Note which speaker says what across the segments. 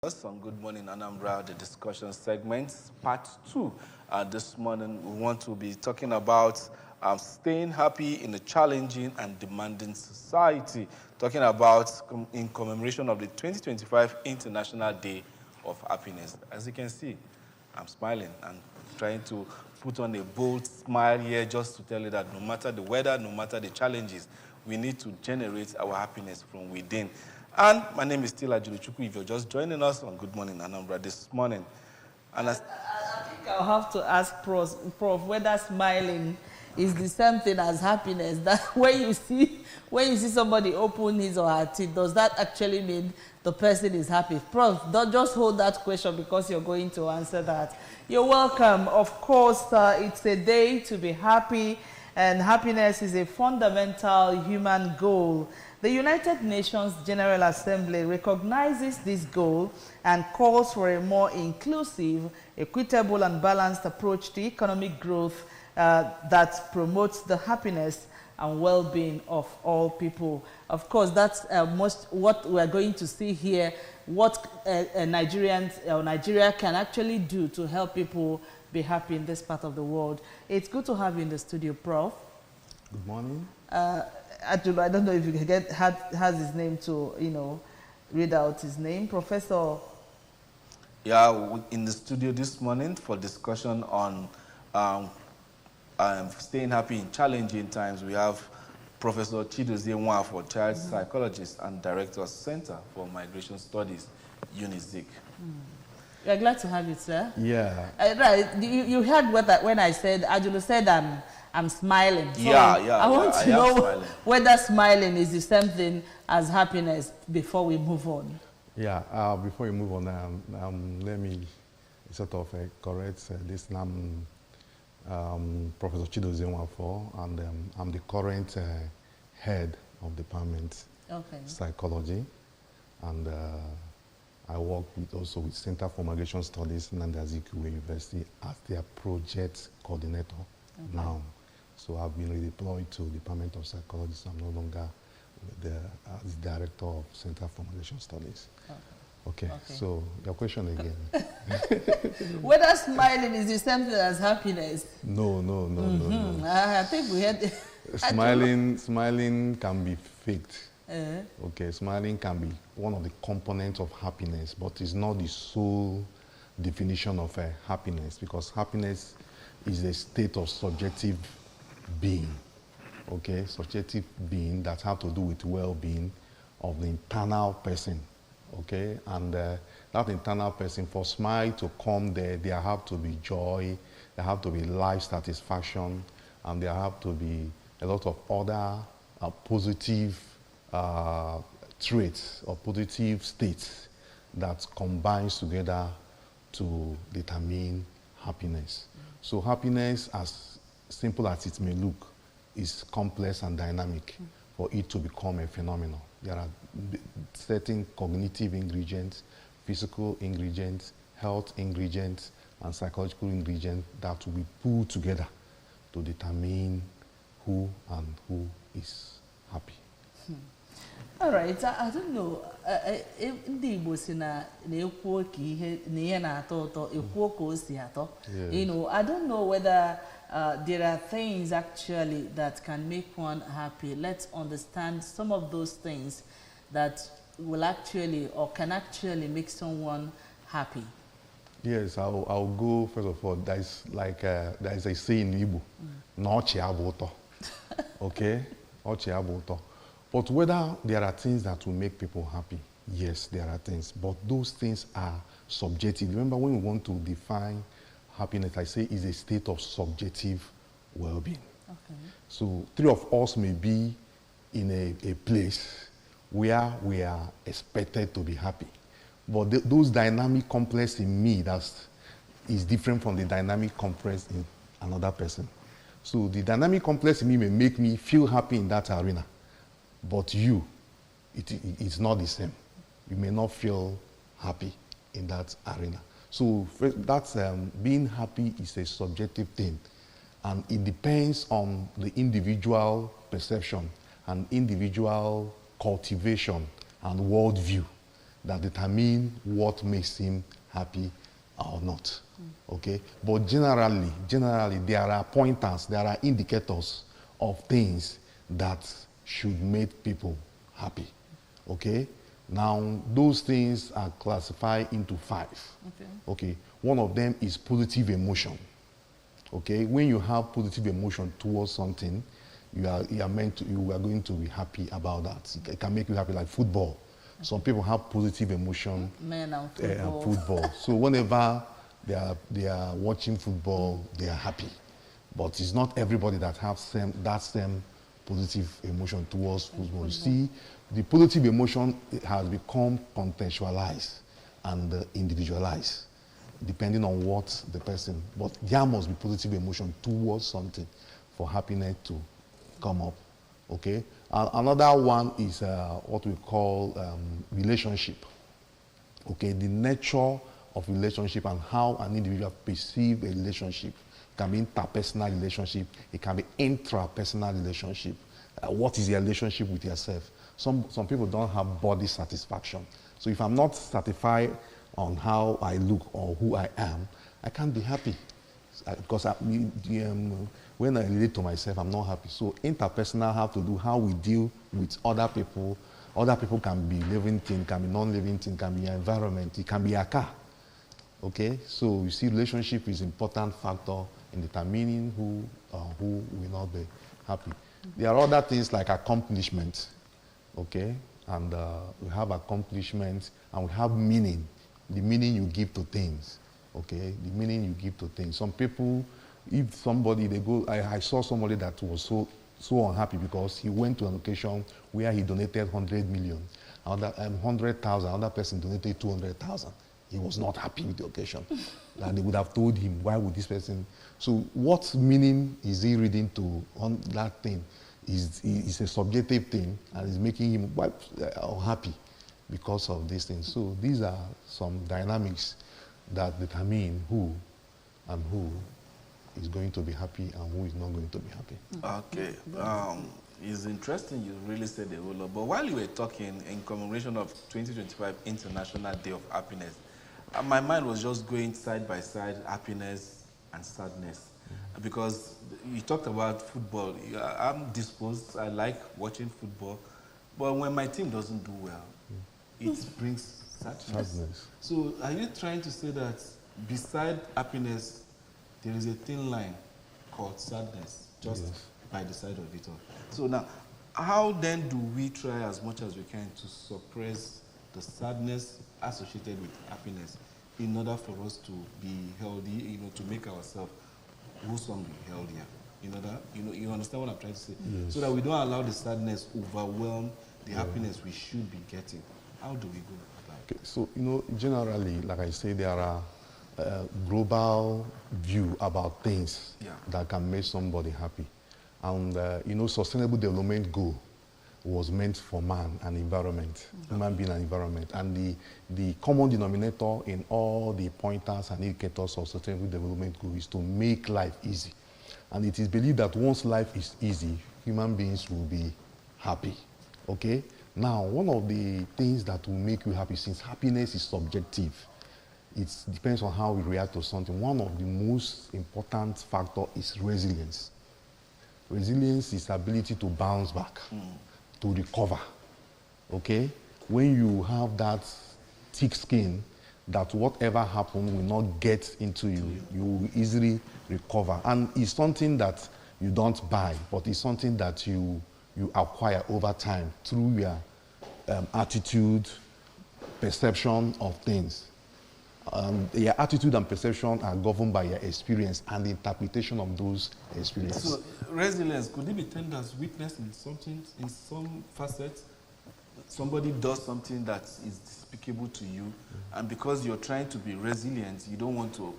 Speaker 1: Us on Good Morning Anambra, the discussion segment, part two. This morning, we want to be talking about staying happy in a challenging and demanding society. Talking about in commemoration of the 2025 International Day of Happiness. As you can see, I'm smiling and trying to put on a bold smile here just to tell you that no matter the weather, no matter the challenges, we need to generate our happiness from within. And my name is still Ajuluchukwu. If you're just joining us on Good Morning Anambra this morning. And
Speaker 2: I think I'll have to ask Prof whether smiling is the same thing as happiness. That when you see somebody open his or her teeth, does that actually mean the person is happy? Prof, don't just hold that question because you're going to answer that. You're welcome. Of course, it's a day to be happy, and happiness is a fundamental human goal. The United Nations General Assembly recognizes this goal and calls for a more inclusive, equitable, and balanced approach to economic growth that promotes the happiness and well-being of all people. Of course, that's what we're going to see here, what Nigeria can actually do to help people be happy in this part of the world. It's good to have you in the studio, Prof.
Speaker 3: Good morning.
Speaker 2: Actually, I don't know if you can has his name to, read out his name. Professor.
Speaker 1: Yeah, in the studio this morning for discussion on staying happy in challenging times, we have Professor Chidozie Nwafo, Child Psychologist and Director Center for Migration Studies, UNIZIK.
Speaker 2: We're glad to have you, sir.
Speaker 3: Yeah.
Speaker 2: Right, you heard when I said, Ajulu said I'm smiling. So
Speaker 1: yeah.
Speaker 2: I want to know
Speaker 1: smiling.
Speaker 2: whether smiling is the same thing as happiness before we move on.
Speaker 3: Yeah, before you move on, let me sort of correct this. I'm Professor Chidozie Nwafo, and I'm the current head of Department Psychology, and I work also with Center for Migration Studies, Nnamdi Azikiwe University, as their project coordinator now. So I've been redeployed to Department of Psychology, so I'm no longer the director of Center for Migration Studies. Okay, so your question again.
Speaker 2: Whether smiling is the same thing as happiness?
Speaker 3: No.
Speaker 2: I think we had...
Speaker 3: Smiling can be faked. Okay, smiling can be one of the components of happiness, but it's not the sole definition of happiness, because happiness is a state of subjective being, okay? Subjective being that have to do with well-being of the internal person, okay? And that internal person, for smile to come there have to be joy, there have to be life satisfaction, and there have to be a lot of other positive traits or positive states that combines together to determine happiness. So happiness, as simple as it may look, is complex and dynamic for it to become a phenomenon. There are certain cognitive ingredients, physical ingredients, health ingredients, and psychological ingredients that we put together to determine who is happy.
Speaker 2: All right, I don't know. Ndị Igbo si na ekwu ka ihe na-atọ ụtọ, ekwu ka o si atọ. I don't know whether there are things actually that can make one happy. Let's understand some of those things that will actually or can actually make someone happy.
Speaker 3: Yes, I'll go first of all. There is a saying in Igbo, "N'ọchị abụ ụtọ." Okay, ọchị abụ ụtọ. But whether there are things that will make people happy, yes, there are things. But those things are subjective. Remember, when we want to define happiness, I say is a state of subjective well-being. Okay. So three of us may be in a place where we are expected to be happy. But those dynamic complex in me is different from the dynamic complex in another person. So the dynamic complex in me may make me feel happy in that arena. But it's not the same. You may not feel happy in that arena. So that's being happy is a subjective thing, and it depends on the individual perception and individual cultivation and worldview that determine what makes him happy or not. Okay? But generally, there are pointers, there are indicators of things that should make people happy. Okay? Now, those things are classified into 5. Okay? One of them is positive emotion. Okay? When you have positive emotion towards something, you are going to be happy about that. It can make you happy, like football. Some people have positive emotion.
Speaker 2: Men and football.
Speaker 3: Football. So whenever they are watching football, they are happy. But it's not everybody that has that same positive emotion towards football. You see, the positive emotion has become contextualized and individualized, depending on what the person. But there must be positive emotion towards something for happiness to come up. Okay. Another one is what we call relationship. Okay, the nature of relationship and how an individual perceives a relationship. It can be interpersonal relationship. It can be intrapersonal relationship. What is your relationship with yourself? Some people don't have body satisfaction. So if I'm not satisfied on how I look or who I am, I can't be happy. Because when I relate to myself, I'm not happy. So interpersonal have to do how we deal with other people. Other people can be living thing, can be non-living thing, can be your environment, it can be a car. Okay? So you see, relationship is an important factor in determining who will not be happy. There are other things like accomplishment. Okay? And we have accomplishment and we have meaning. The meaning you give to things. Okay, the meaning you give to things. Some people, if somebody, I saw somebody that was so unhappy because he went to an occasion where he donated 100 million, 100,000, another person donated 200,000. He was not happy with the occasion. And they would have told him, why would this person? So what meaning is he reading to on that thing? Is a subjective thing and is making him unhappy because of these things. So these are some dynamics that determine who is going to be happy and who is not going to be happy.
Speaker 1: Okay. It's interesting you really said a whole lot. But while you were talking in commemoration of 2025 International Day of Happiness, my mind was just going side by side, happiness and sadness. Because you talked about football. I'm disposed, I like watching football. But when my team doesn't do well, it brings sadness. So are you trying to say that beside happiness, there is a thin line called sadness, just by the side of it all? So now, how then do we try as much as we can to suppress the sadness associated with happiness in order for us to be healthy, to make ourselves wholesomely healthier? You understand what I'm trying to say?
Speaker 3: Yes.
Speaker 1: So that we don't allow the sadness overwhelm the happiness we should be getting. How do we go about it?
Speaker 3: Okay, so, generally, like I say, there are global view about things that can make somebody happy. And, Sustainable Development Goal was meant for man and environment, human being and environment. And the common denominator in all the pointers and indicators of Sustainable Development Goal is to make life easy. And it is believed that once life is easy, human beings will be happy. Okay? Now, one of the things that will make you happy, since happiness is subjective, it depends on how we react to something. One of the most important factors is resilience. Resilience is ability to bounce back, to recover. Okay? When you have that thick skin, that whatever happens will not get into you, you will easily recover. And it's something that you don't buy, but it's something that you acquire over time through your attitude, perception of things. Your attitude and perception are governed by your experience and the interpretation of those experiences.
Speaker 1: So, resilience, could it be termed as weakness in something, in some facets? Somebody does something that is despicable to you, and because you're trying to be resilient, you don't want to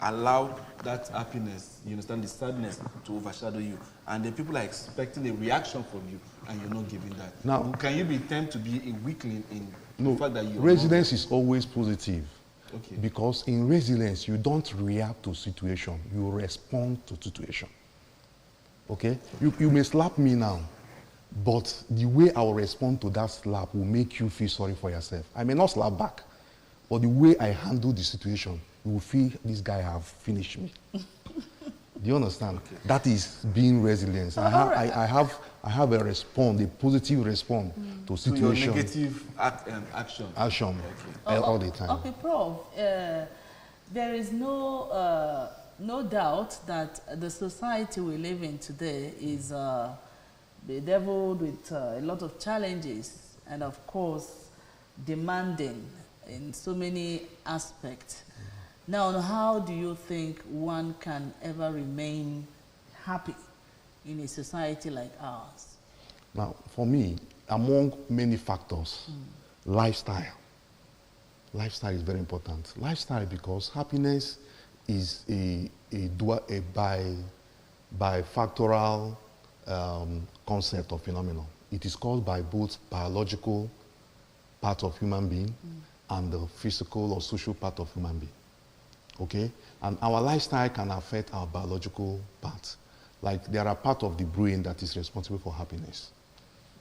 Speaker 1: allow that happiness, you understand, the sadness to overshadow you. And then people are expecting a reaction from you, and you're not giving that. Now, can you be tempted to be a weakling in the fact that you're
Speaker 3: resilience is always positive.
Speaker 1: Okay.
Speaker 3: Because in resilience, you don't react to situation, you respond to situation. Okay? You may slap me now, But the way I will respond to that slap will make you feel sorry for yourself. I may not slap back, but the way I handle the situation, you will feel this guy have finished me. Do you understand? Okay. That is being resilient. I have a response, a positive response to situation.
Speaker 1: To your negative action.
Speaker 3: Action, okay. All the time.
Speaker 2: Okay, Prof. There is no doubt that the society we live in today is bedeviled with a lot of challenges and, of course, demanding in so many aspects. Now, how do you think one can ever remain happy in a society like ours?
Speaker 3: Now, for me, among many factors, lifestyle. Lifestyle is very important. Lifestyle, because happiness is a bifactorial concept or phenomenon. It is caused by both biological part of human being and the physical or social part of human being. Okay? And our lifestyle can affect our biological part. Like there are part of the brain that is responsible for happiness.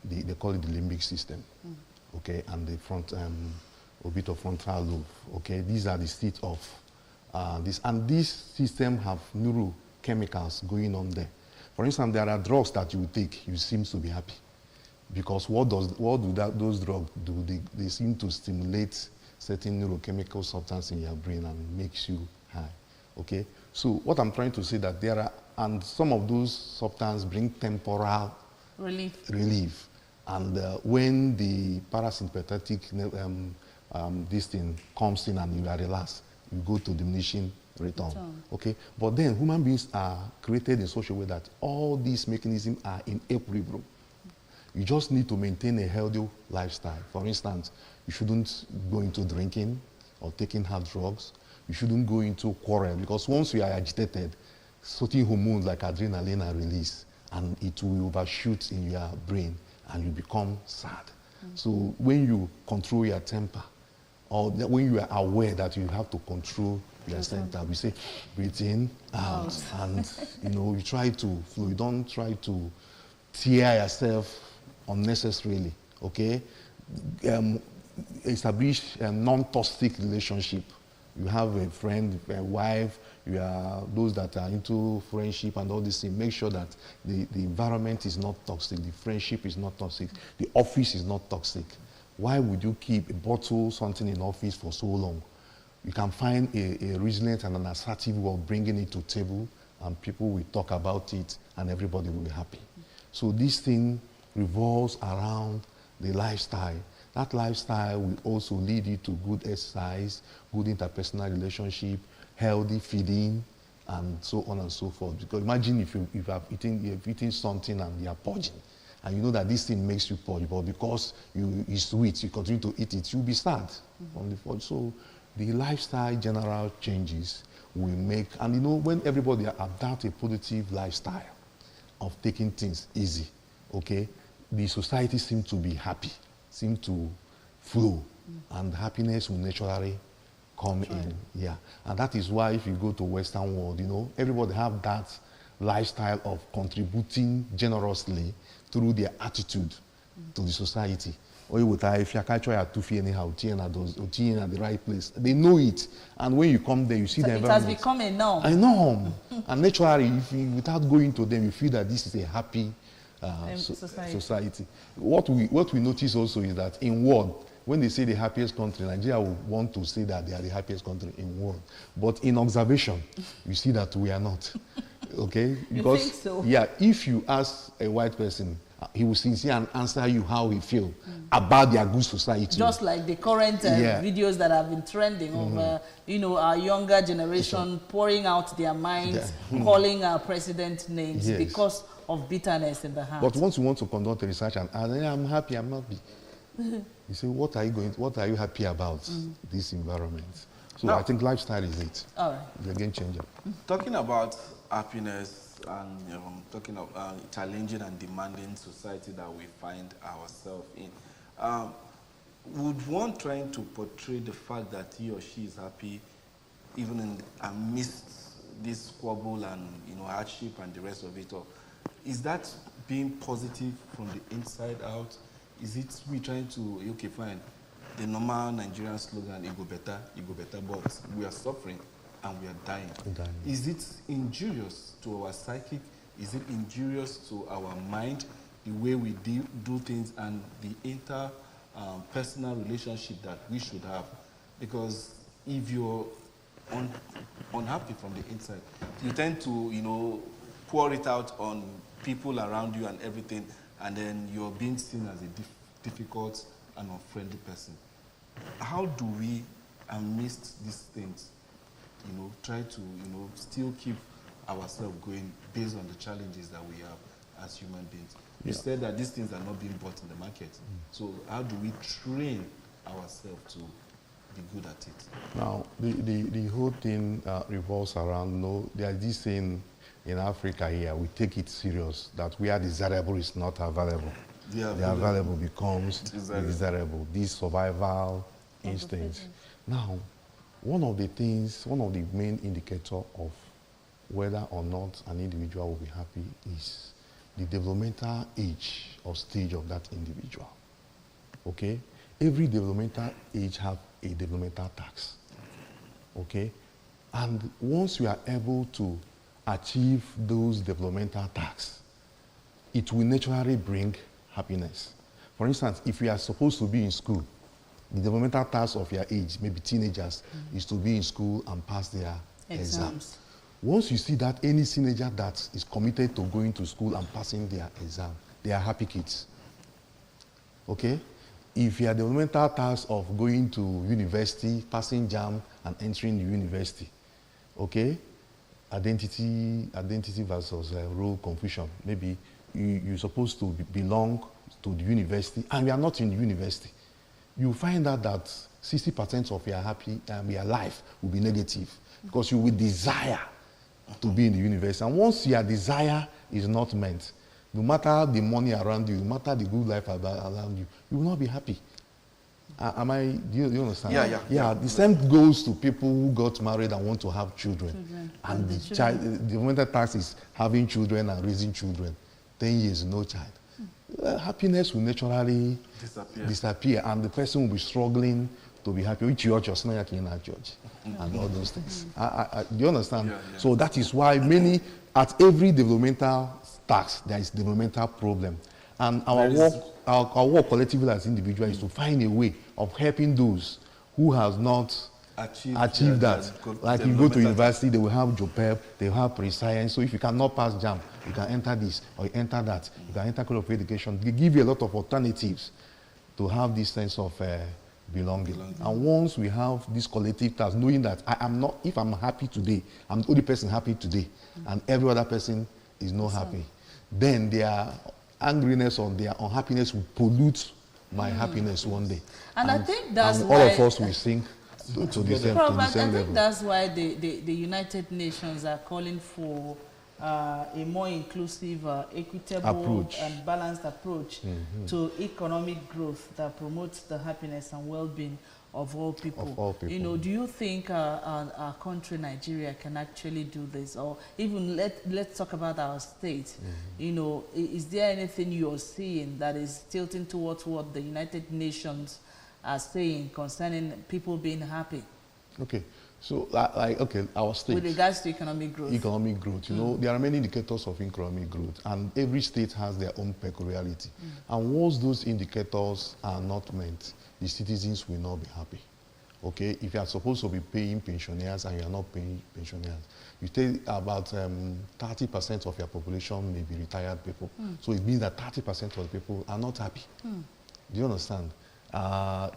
Speaker 3: They call it the limbic system. Okay? And the orbitofrontal lobe. Okay? These are the seats of this. And this system have neurochemicals going on there. For instance, there are drugs that you take, you seem to be happy. Because what do those drugs do? They seem to stimulate certain neurochemical substance in your brain and makes you high. Okay? So what I'm trying to say that there are, and some of those substances bring temporal relief. And when the parasympathetic this thing comes in and you are relaxed, you go to diminishing return. Okay? But then human beings are created in such a way that all these mechanisms are in equilibrium. You just need to maintain a healthy lifestyle. For instance, you shouldn't go into drinking or taking hard drugs. You shouldn't go into quarrel, because once you are agitated, certain hormones like adrenaline are released and it will overshoot in your brain and you become sad. So when you control your temper, or when you are aware that you have to control your center, we say breathe in, out, and you try to flow. You don't try to tear yourself unnecessarily. Okay? Establish a non-toxic relationship. You have a friend, a wife, you are those that are into friendship and all these things. Make sure that the environment is not toxic, the friendship is not toxic, the office is not toxic. Why would you keep a bottle something in office for so long? You can find a resilient and an assertive way of bringing it to table, and people will talk about it and everybody will be happy. So this thing revolves around the lifestyle. That lifestyle will also lead you to good exercise, good interpersonal relationship, healthy feeding, and so on and so forth. Because imagine if you've eaten something and you're purging, and you know that this thing makes you purge, but because it's sweet, you continue to eat it, you'll be sad on the purge. So the lifestyle general changes will make, and when everybody adopts a positive lifestyle of taking things easy, okay, the society seems to be happy, seems to flow, and happiness will naturally come in. Yeah, and that is why if you go to Western world, everybody have that lifestyle of contributing generously through their attitude to the society. Or if you catch your tufi anyhow, at the right place, they know it. And when you come there, you see the environment.
Speaker 2: It has become a norm.
Speaker 3: A norm. And naturally, without going to them, you feel that this is a happy society. What we notice also is that in world, when they say the happiest country, Nigeria will want to say that they are the happiest country in the world. But in observation, you see that we are not. Okay? Because,
Speaker 2: you think so?
Speaker 3: Yeah, if you ask a white person, he will sincerely and answer you how he feels about their good society.
Speaker 2: Just like the current videos that have been trending of, our younger generation pouring out their minds, calling our president names because of bitterness in the heart.
Speaker 3: But once you want to conduct a research and I'm happy, I'm happy. You say, what are you happy about this environment? So now, I think lifestyle is it.
Speaker 2: All right.
Speaker 3: The game changer.
Speaker 1: Talking about happiness and talking about challenging and demanding society that we find ourselves in, would one trying to portray the fact that he or she is happy even amidst this squabble and hardship and the rest of it all, is that being positive from the inside out? Is it we trying to, okay, fine, the normal Nigerian slogan, it go better, but we are suffering and we are dying. Is it injurious to our psychic? Is it injurious to our mind, the way we do things and the personal relationship that we should have? Because if you're unhappy from the inside, you tend to, you know, pour it out on people around you and everything, and then you're being seen as a difficult and unfriendly person. How do we, amidst these things, you know, try to, you know, still keep ourselves going based on the challenges that we have as human beings? You said that these things are not being bought in the market. So how do we train ourselves to be good at it?
Speaker 3: Now, the whole thing revolves around, you know, there is this saying in Africa here, we take it serious, that where desirable is not available. The available becomes desirable. This survival instinct. Now, one of the main indicator of whether or not an individual will be happy is the developmental age or stage of that individual. Okay? Every developmental age have a developmental tax. Okay? And once you are able to achieve those developmental tasks, it will naturally bring happiness. For instance, if you are supposed to be in school, the developmental task of your age, maybe teenagers, is to be in school and pass their exams. Once you see that any teenager that is committed to going to school and passing their exam, they are happy kids. Okay? If your developmental task of going to university, passing JAM and entering the university, okay? Identity versus role confusion. Maybe you're supposed to belong to the university and we are not in the university. You find out that 60% of your life will be negative because you will desire to be in the university. And once your desire is not met, no matter the money around you, no matter the good life around you, you will not be happy. Do you understand? Yeah. The same goes to people who got married and want to have children. And the developmental task is having children and raising children. 10 years, no child. Happiness will naturally disappear, and the person will be struggling to be happy. And all those things. Do you understand? So that is why at every developmental task, there is developmental problem. And our work collectively as individuals is to find a way of helping those who have not achieved that. Like you go to university, they will have JOPEP, they will have pre-science. So if you cannot pass JAM, you can enter this or you enter that. You can enter College of Education. They give you a lot of alternatives to have this sense of belonging. And once we have this collective task, knowing that if I'm happy today, I'm the only person happy today, and every other person is not happy, then their angriness or their unhappiness will pollute my happiness one day.
Speaker 2: And I think that's why
Speaker 3: all of us will sink to the same level.
Speaker 2: I think that's why the United Nations are calling for a more inclusive, equitable and balanced approach to economic growth that promotes the happiness and well-being of all people. You know, do you think our country, Nigeria, can actually do this? Or even let's talk about our state. You know, is there anything you're seeing that is tilting towards what the United Nations are saying concerning people being happy?
Speaker 3: Okay. So, our state.
Speaker 2: With regards to economic growth.
Speaker 3: Economic growth. You know, there are many indicators of economic growth, and every state has their own peculiarity. And once those indicators are not met, the citizens will not be happy. Okay? If you are supposed to be paying pensioners and you are not paying pensioners, you take about 30% of your population may be retired people. So it means that 30% of the people are not happy. Do you understand?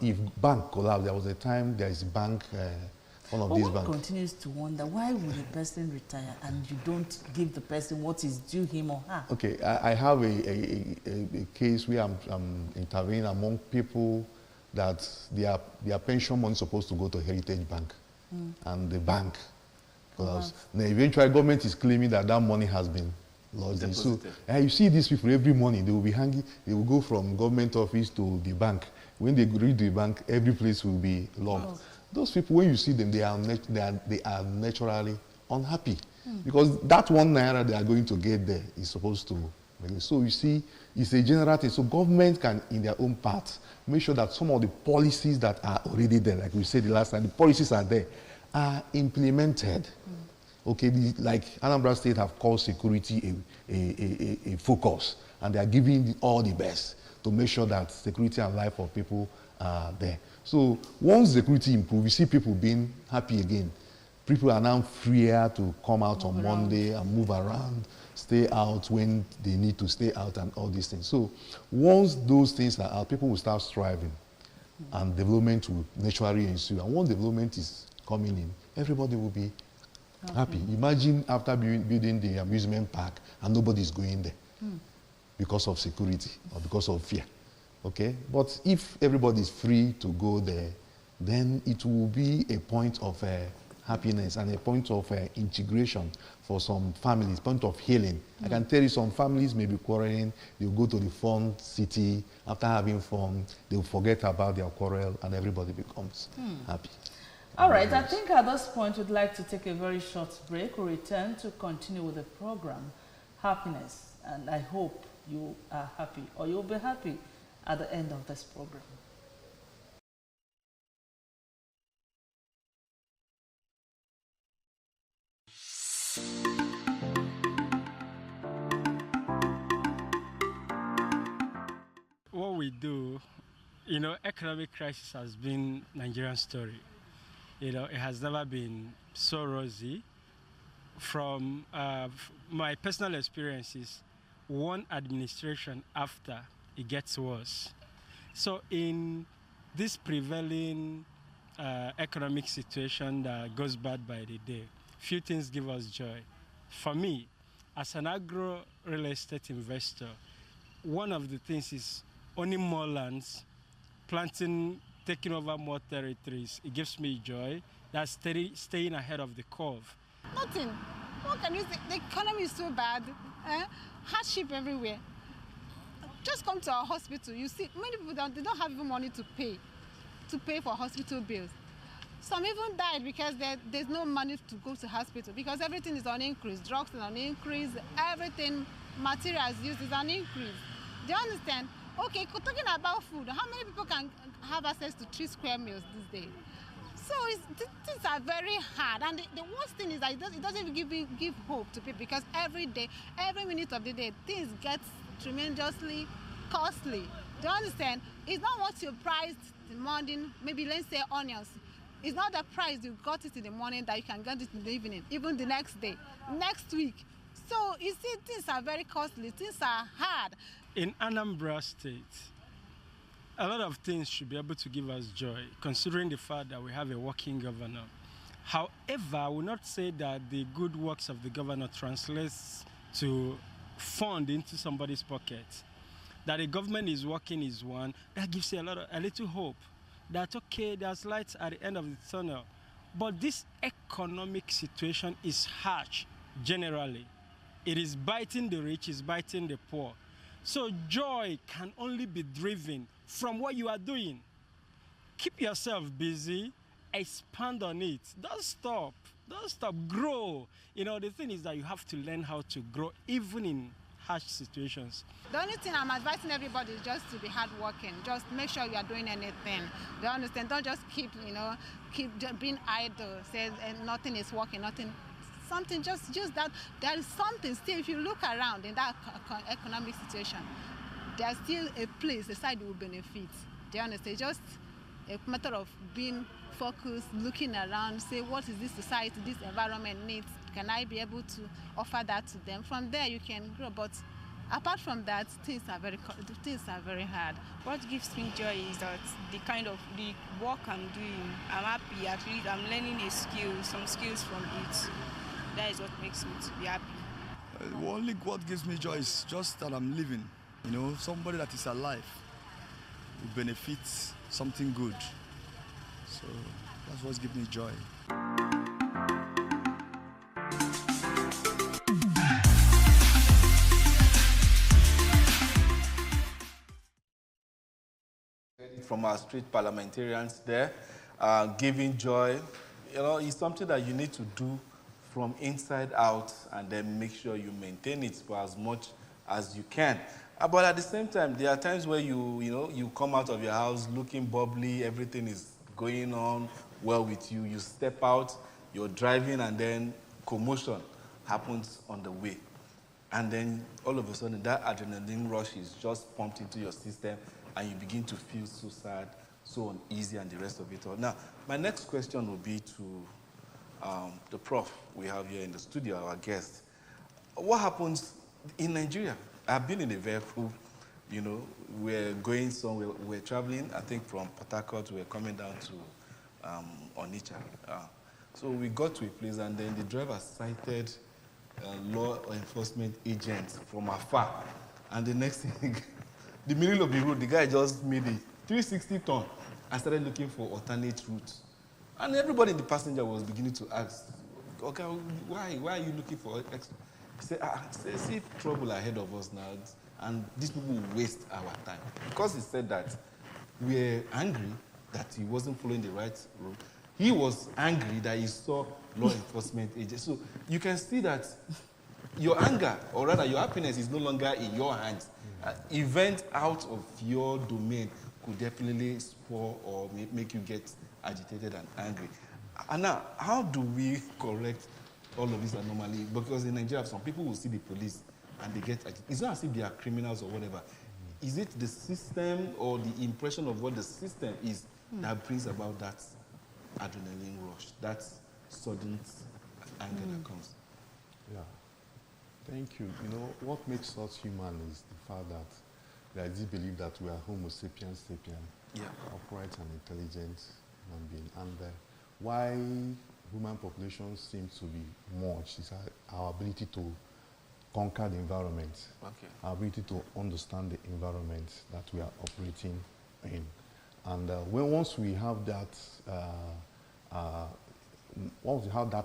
Speaker 3: If bank collapse, there was a time there is a bank.
Speaker 2: One continues to wonder, why would a person retire and you don't give the person what is due him or her? Okay,
Speaker 3: I have a case where I'm intervening among people that their pension money is supposed to go to Heritage Bank. And the bank collapsed. Now, eventually, government is claiming that money has been lost. So you see these people every morning, they will be hanging, they will go from government office to the bank. When they reach the bank, every place will be locked. Those people, when you see them, they are naturally unhappy. Because that 1 naira they are going to get there is supposed to Okay, so you see, it's a general thing. So government can, in their own part, make sure that some of the policies that are already there, like we said the last time, the policies are there, are implemented. Okay, like Anambra State have called security a focus, and they are giving all the best to make sure that security and life of people are there. So once security improves, you see people being happy again. People are now freer to come out on Monday and move around, stay out when they need to stay out and all these things. So once those things are out, people will start striving and development will naturally ensue. And once development is coming in, everybody will be happy. Imagine after building the amusement park and nobody is going there because of security or because of fear. Okay? But if everybody is free to go there, then it will be a point of happiness and a point of integration for some families, point of healing. I can tell you some families may be quarreling, they'll go to the fun city, after having fun, they'll forget about their quarrel and everybody becomes happy.
Speaker 2: All right, I think at this point we'd like to take a very short break. We'll return to continue with the program, Happiness, and I hope you are happy or you'll be happy at the end of this program.
Speaker 4: What we do, you know, economic crisis has been Nigerian story. You know, it has never been so rosy. From my personal experiences, one administration after, it gets worse. So in this prevailing economic situation that goes bad by the day, few things give us joy. For me, as an agro real estate investor, one of the things is owning more lands, planting, taking over more territories. It gives me joy. That's staying ahead of the curve.
Speaker 5: Nothing. What can you say? The economy is so bad. Hardship everywhere. Just come to our hospital. You see, many people they don't have even money to pay for hospital bills. Some even died because there's no money to go to hospital because everything is on increase. Drugs is on increase. Everything, materials used is on increase. Do you understand? Okay, talking about food, how many people can have access to 3 square meals these days? So things are very hard, and the worst thing is that it doesn't even give hope to people because every day, every minute of the day, things get tremendously costly. Do you understand? It's not what you priced in the morning, maybe let's say onions. It's not the price you got it in the morning that you can get it in the evening, even the next day, next week. So you see, things are very costly, things are hard.
Speaker 4: In Anambra State, a lot of things should be able to give us joy, considering the fact that we have a working governor. However, I will not say that the good works of the governor translates to fund into somebody's pocket. That the government is working is one, that gives you a little hope. That, okay, there's lights at the end of the tunnel. But this economic situation is harsh, generally. It is biting the rich, it's biting the poor. So joy can only be driven from what you are doing. Keep yourself busy, expand on it. Don't stop, grow. You know, the thing is that you have to learn how to grow even in harsh situations.
Speaker 5: The only thing I'm advising everybody is just to be hardworking. Just make sure you are doing anything. Do you understand? Don't just keep being idle, say nothing is working, nothing. Something, just that there is something still. If you look around in that economic situation, there's still a place, a side will benefit. Do you understand? It's just a matter of being focused, looking around, say what is this society, this environment needs. Can I be able to offer that to them? From there you can grow. But apart from that, things are very hard.
Speaker 6: What gives me joy is that the work I'm doing, I'm happy. At least I'm learning a skill, some skills from it. That is what makes me to be happy.
Speaker 7: Only what gives me joy is just that I'm living. You know, somebody that is alive will benefit something good. So that's what gives me joy.
Speaker 1: From our street parliamentarians there, giving joy, you know, is something that you need to do from inside out and then make sure you maintain it for as much as you can. But at the same time, there are times where you come out of your house looking bubbly, everything is going on well with you. You step out, you're driving, and then commotion happens on the way. And then all of a sudden, that adrenaline rush is just pumped into your system, and you begin to feel so sad, so uneasy, and the rest of it all. Now, my next question will be to the prof we have here in the studio, our guest. What happens in Nigeria? I've been in a vehicle, we're going somewhere, we're traveling, I think from Port Harcourt, we're coming down to Onitsha. So we got to a place, and then the driver sighted law enforcement agents from afar. And the next thing, the middle of the road, the guy just made a 360 turn and started looking for alternate routes. And everybody in the passenger was beginning to ask, okay, why are you looking for extra? He said, see trouble ahead of us now, and these people will waste our time. Because he said that we're angry that he wasn't following the right road. He was angry that he saw law enforcement agents. So you can see that your anger, or rather your happiness, is no longer in your hands. Event out of your domain could definitely spoil or make you get agitated and angry. And now, how do we correct all of this anomaly? Because in Nigeria, some people will see the police and they get agitated. It's not as if they are criminals or whatever. Is it the system or the impression of what the system is that brings about that adrenaline rush, that sudden anger that comes?
Speaker 3: Yeah. Thank you. What makes us human is the fact that there is this belief that we are Homo sapiens sapien, upright and intelligent human being. And why human population seems to be merged is our ability to conquer the environment, our ability to understand the environment that we are operating in. And once we have that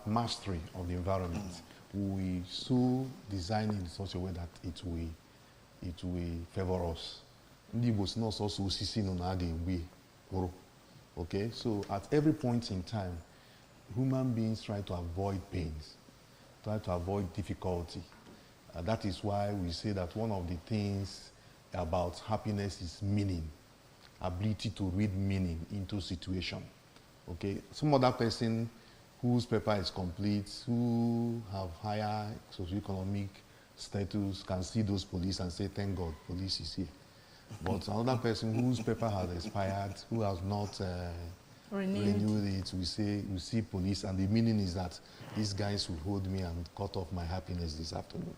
Speaker 3: mastery of the environment, we so design it in such a way that it will favor us. Okay, so at every point in time, human beings try to avoid pains, try to avoid difficulty. That is why we say that one of the things about happiness is meaning, ability to read meaning into situation. Okay, some other person whose paper is complete, who have higher socioeconomic status, can see those police and say, thank God, police is here. But another person whose paper has expired, who has not renewed it, we see police, and the meaning is that these guys will hold me and cut off my happiness this afternoon.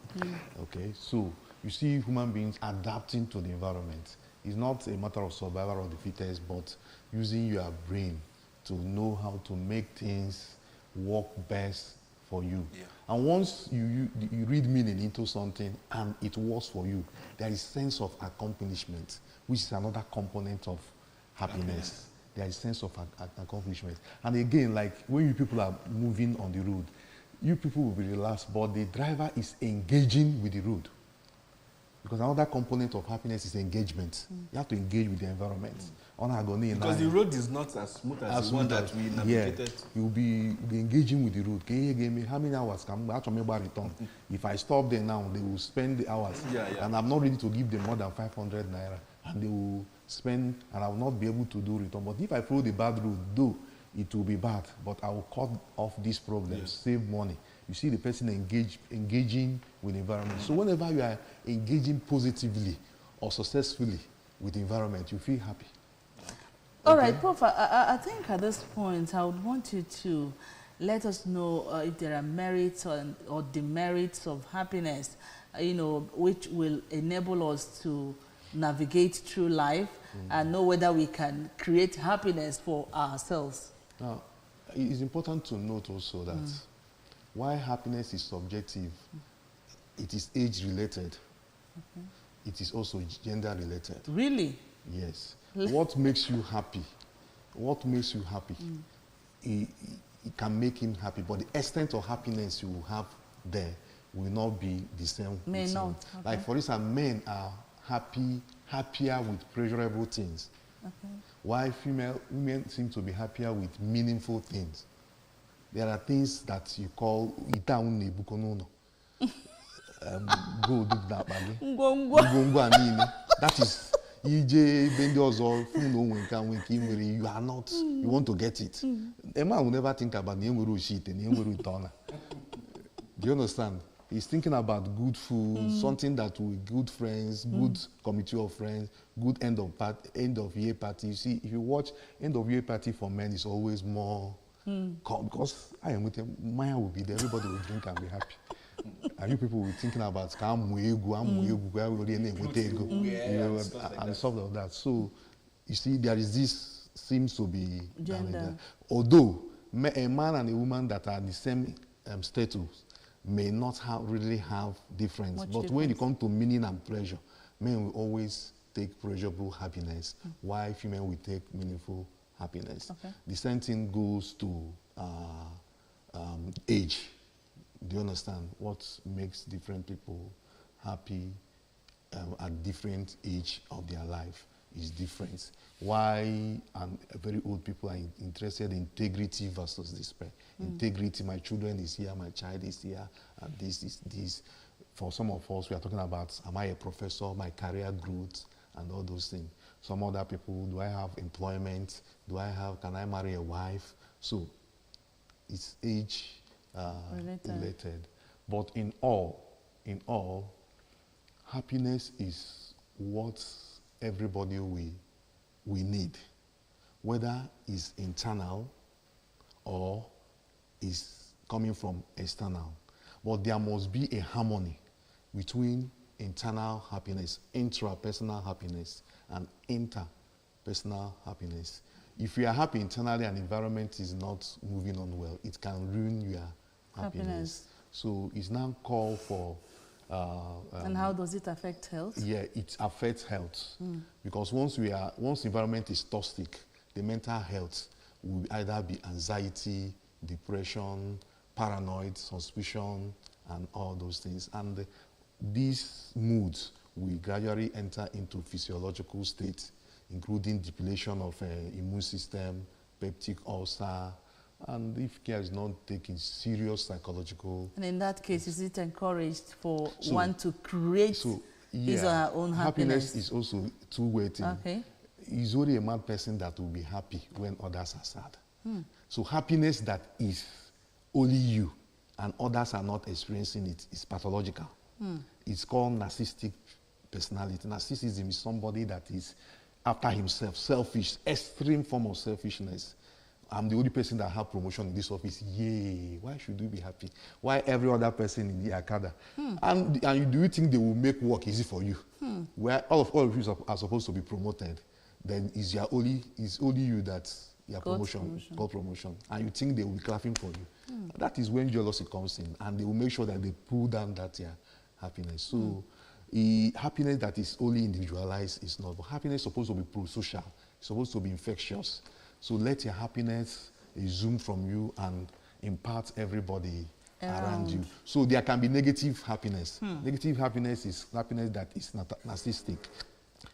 Speaker 3: Okay, so you see human beings adapting to the environment. It's not a matter of survival of the fittest, but using your brain to know how to make things work best for you. And once you read meaning into something and it works for you, there is sense of accomplishment, which is another component of happiness. There is sense of accomplishment. And again, like when you people are moving on the road, you people will be relaxed, but the driver is engaging with the road. Because another component of happiness is engagement. You have to engage with the environment. Because
Speaker 1: the road is not as smooth as the one that we navigated.
Speaker 3: You'll be engaging with the road. Can you give me how many hours can I return? If I stop there now, they will spend the hours. And I'm not ready to give them more than 500 naira. And they will spend, and I will not be able to do return. But if I follow the bad road, though, it will be bad. But I will cut off these problems, save money. You see the person engaging with the environment. So whenever you are engaging positively or successfully with the environment, you feel happy.
Speaker 2: All right, Prof, I think at this point, I would want you to let us know if there are merits or demerits of happiness, which will enable us to navigate through life and know whether we can create happiness for ourselves.
Speaker 3: Now, it is important to note also that while happiness is subjective, it is age-related. It is also gender-related.
Speaker 2: Really?
Speaker 3: Yes. What makes you happy? What makes you happy? It can make him happy, but the extent of happiness you will have there will not be the same.
Speaker 2: May not. Okay.
Speaker 3: Like for instance, men are happier with pleasurable things. While women seem to be happier with meaningful things. There are things that you call go do that bagi.
Speaker 2: Ngwongwo.
Speaker 3: That is EJ Bendozo, you are not, you want to get it. A man will never think about the Nguru sheet and Nguru Tona. Do you understand? He's thinking about good food, something that will good friends, good committee of friends, good end of year party. You see, if you watch end of year party for men, it's always more because I am with them, Maya will be there, everybody will drink and be happy. And you people will be thinking about and stuff like that. So you see, there is this seems to be
Speaker 2: gender.
Speaker 3: Although a man and a woman that are the same status may not really have difference. But when it comes to meaning and pleasure, men will always take pleasurable happiness, while female will take meaningful happiness. Okay. The same thing goes to age. Do you understand? What makes different people happy at different age of their life is different. Why very old people are interested in integrity versus despair. Integrity, my children is here, my child is here, and this is this. For some of us, we are talking about, am I a professor, my career growth, and all those things. Some other people, do I have employment? Can I marry a wife? So it's age related. But in all, happiness is what everybody we need, whether it's internal or is coming from external. But there must be a harmony between internal happiness, intrapersonal happiness, and interpersonal happiness. If you are happy internally and environment is not moving on well, it can ruin your happiness. So it's now called for
Speaker 2: and how does it affect health?
Speaker 3: Yeah, it affects health. Because once environment is toxic, the mental health will either be anxiety, depression, paranoid, suspicion, and all those things. And these moods will gradually enter into physiological states, including depletion of immune system, peptic ulcer, and if care is not taken, serious psychological. And
Speaker 2: in that case, is it encouraged for one to create his or her own happiness?
Speaker 3: Happiness is also two-way thing. Okay. It's only a mad person that will be happy when others are sad. So happiness that is only you and others are not experiencing it is pathological. It's called narcissistic personality. Narcissism is somebody that is after himself, selfish, extreme form of selfishness. I'm the only person that have promotion in this office. Yay! Why should you be happy? Why every other person in the Akada? And do you think they will make work easy for you? Where all of you are supposed to be promoted, then it's only you that your promotion. And you think they will be clapping for you. That is when jealousy comes in, and they will make sure that they pull down that happiness. So happiness that is only individualized is not. But happiness is supposed to be pro-social. It's supposed to be infectious. So let your happiness zoom from you and impart everybody around you. So there can be negative happiness. Negative happiness is happiness that is narcissistic,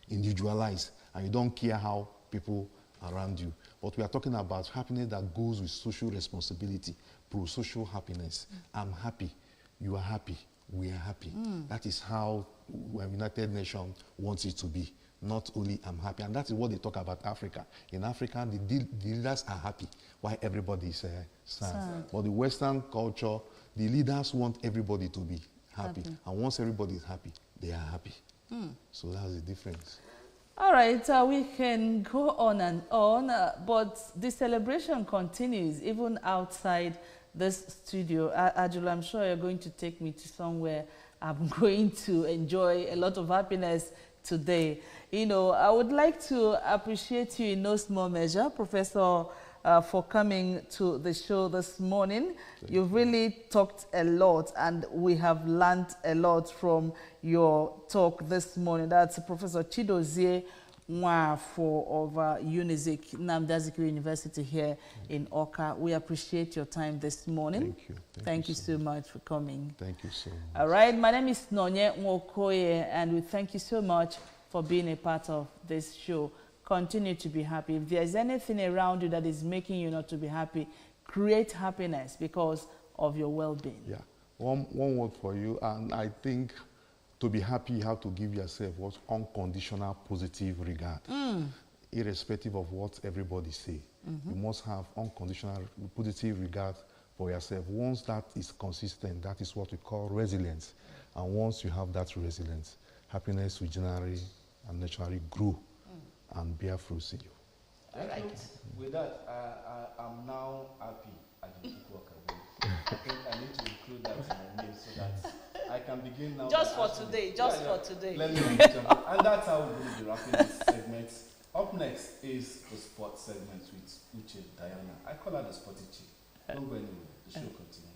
Speaker 3: individualized, and you don't care how people around you. But we are talking about happiness that goes with social responsibility, pro-social happiness. I'm happy, you are happy, we are happy. That is how United Nations wants it to be. Not only I'm happy, and that is what they talk about Africa. In Africa, the leaders are happy, while everybody is sad. But the Western culture, the leaders want everybody to be happy. And once everybody is happy, they are happy. So that's the difference.
Speaker 2: All right, we can go on and on, but the celebration continues even outside this studio. Ajula, I'm sure you're going to take me to somewhere I'm going to enjoy a lot of happiness today. You know, I would like to appreciate you in no small measure, Professor, for coming to the show this morning. You've really talked a lot, and we have learned a lot from your talk this morning. That's Professor Chidozie Nwafo of UNIZIK, Nnamdi Azikiwe University here in Awka. We appreciate your time this morning.
Speaker 3: Thank you.
Speaker 2: Thank you so much for coming.
Speaker 3: Thank you so much.
Speaker 2: All right, my name is Nonye Nwokoye, and we thank you so much for being a part of this show. Continue to be happy. If there's anything around you that is making you not to be happy, create happiness because of your well-being.
Speaker 3: Yeah. One word for you, and I think to be happy, you have to give yourself what unconditional positive regard, irrespective of what everybody say. You must have unconditional positive regard for yourself. Once that is consistent, that is what we call resilience. And once you have that resilience, happiness will generally and naturally grow and bear fruits in you.
Speaker 1: All right. With that, I'm now happy at the Cook Walk Away. I think I need to include that in my name so that I can begin now.
Speaker 2: Just for today, for today.
Speaker 1: Let me jump. And that's how we're going to be wrapping this segment. Up next is the sports segment with Uche Diana. I call her the sporty chick. Don't go anywhere. The show continues.